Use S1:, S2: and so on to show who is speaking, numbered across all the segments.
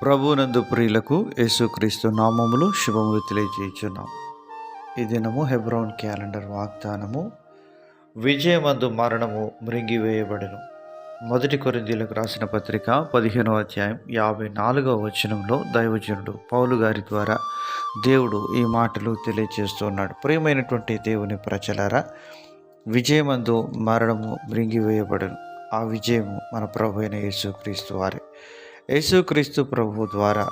S1: ప్రభునందు ప్రియులకు యేసుక్రీస్తు నామములు శుభములు తెలియజేయుచున్నాం. ఈ దినము హెబ్రోన్ క్యాలెండర్ వాగ్దానము, విజయమందు మరణము మృంగివేయబడెను. 1 కొరింథీయులకు రాసిన పత్రిక 15వ అధ్యాయం 54వ వచనంలో దైవజనుడు పౌలు గారి ద్వారా దేవుడు ఈ మాటలు తెలియజేస్తున్నాడు. ప్రియమైనటువంటి దేవుని ప్రజలారా, విజయమందు మరణము మృంగివేయబడెను. ఆ విజయము మన ప్రభు అయిన యేసుక్రీస్తు వారే. యేసుక్రీస్తు ప్రభు ద్వారా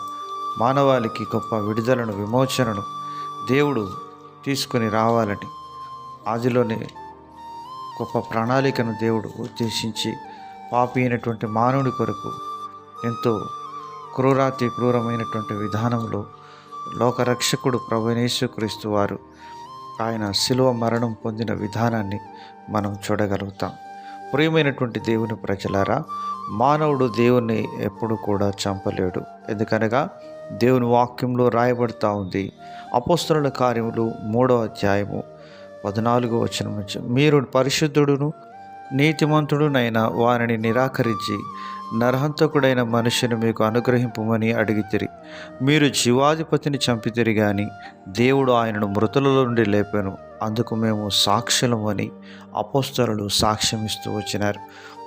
S1: మానవాళికి గొప్ప విడుదలను, విమోచనను దేవుడు తీసుకుని రావాలని ఆదిలోనే గొప్ప ప్రణాళికను దేవుడు ఉద్దేశించి పాపి అయినటువంటి మానవుడి కొరకు ఎంతో క్రూరమైనటువంటి విధానంలో లోకరక్షకుడు ప్రభు యేసుక్రీస్తు వారు ఆయన శిలువ మరణం పొందిన విధానాన్ని మనం చూడగలుగుతాం. ప్రియమైనటువంటి దేవుని ప్రజలారా, మానవుడు దేవుణ్ణి ఎప్పుడు కూడా చంపలేడు. ఎందుకనగా దేవుని వాక్యంలో రాయబడుతూ ఉంది. అపోస్తలుల కార్యములు 3వ అధ్యాయము 14వ వచనం నుంచి, మీరు పరిశుద్ధుడును నీతిమంతుడునైన వారిని నిరాకరించి నరహంతకుడైన మనుషుని మీకు అనుగ్రహింపమని అడిగితిరి. మీరు జీవాధిపతిని చంపితిరి గాని దేవుడు ఆయనను మృతులలో నుండి లేపాను, అందుకు మేము సాక్షులమని అపోస్తలులు సాక్ష్యం ఇస్తూ వచ్చినారు.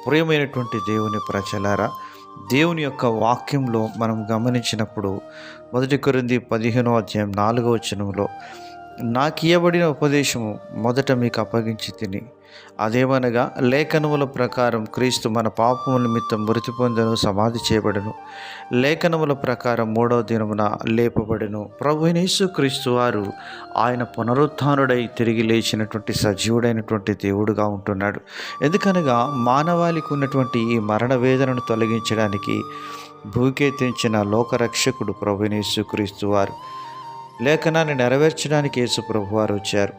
S1: ప్రియమైనటువంటి దేవుని ప్రజలారా, దేవుని యొక్క వాక్యంలో మనం గమనించినప్పుడు 1 కొరింథీ 15వ అధ్యాయం 4వ వచనంలో, నాకు ఇయ్యబడిన ఉపదేశము మొదట మీకు అప్పగించి తిని, అదేమనగా లేఖనముల ప్రకారం క్రీస్తు మన పాపముల నిమిత్తం మృతి పొందెను, సమాధి చేయబడెను, లేఖనముల ప్రకారం 3వ దినమున లేపబడెను. ప్రభు యేసుక్రీస్తు వారు ఆయన పునరుత్థానుడై తిరిగి లేచినటువంటి సజీవుడైనటువంటి దేవుడుగా ఉంటున్నాడు. ఎందుకనగా మానవాళికి ఉన్నటువంటి ఈ మరణ వేదనను తొలగించడానికి భూకెత్తించిన లోకరక్షకుడు ప్రభు యేసుక్రీస్తు వారు. లేఖనాన్ని నెరవేర్చడానికి యేసు ప్రభు వారు వచ్చారు.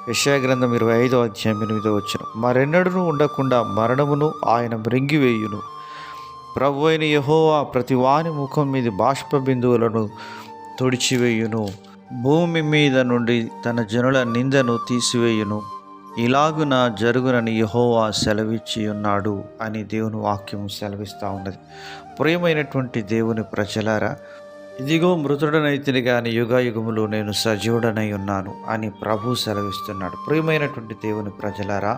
S1: యెషయా గ్రంథం 25వ అధ్యాయం 8వ వచనం, మరెన్నడూ ఉండకుండా మరణమును ఆయన మృంగివేయును. ప్రభు అయిన యెహోవా ప్రతి వాని ముఖం మీద బాష్ప బిందువులను తుడిచివేయును, భూమి మీద నుండి తన జనుల నిందను తీసివేయును. ఇలాగున జరుగునని యెహోవా సెలవిచ్చి ఉన్నాడు అని దేవుని వాక్యం సెలవిస్తూ ఉన్నది. ప్రియమైనటువంటి దేవుని ప్రజలారా, ఇదిగో మృతుడనైతిని గాని యుగయుగములు నేను సజీవుడనై ఉన్నాను అని ప్రభు సెలవిస్తున్నాడు. ప్రియమైనటువంటి దేవుని ప్రజలారా,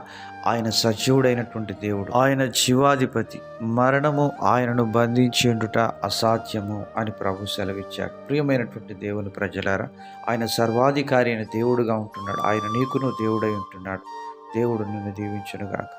S1: ఆయన సజీవుడైనటువంటి దేవుడు, ఆయన జీవాధిపతి. మరణము ఆయనను బంధించి ఉండుట అసాధ్యము అని ప్రభు సెలవిచ్చాడు. ప్రియమైనటువంటి దేవుని ప్రజలారా, ఆయన సర్వాధికారి అయిన దేవుడుగా ఉంటున్నాడు. ఆయన నీకును దేవుడై ఉంటున్నాడు. దేవుడు నిన్ను దీవించునుగాక.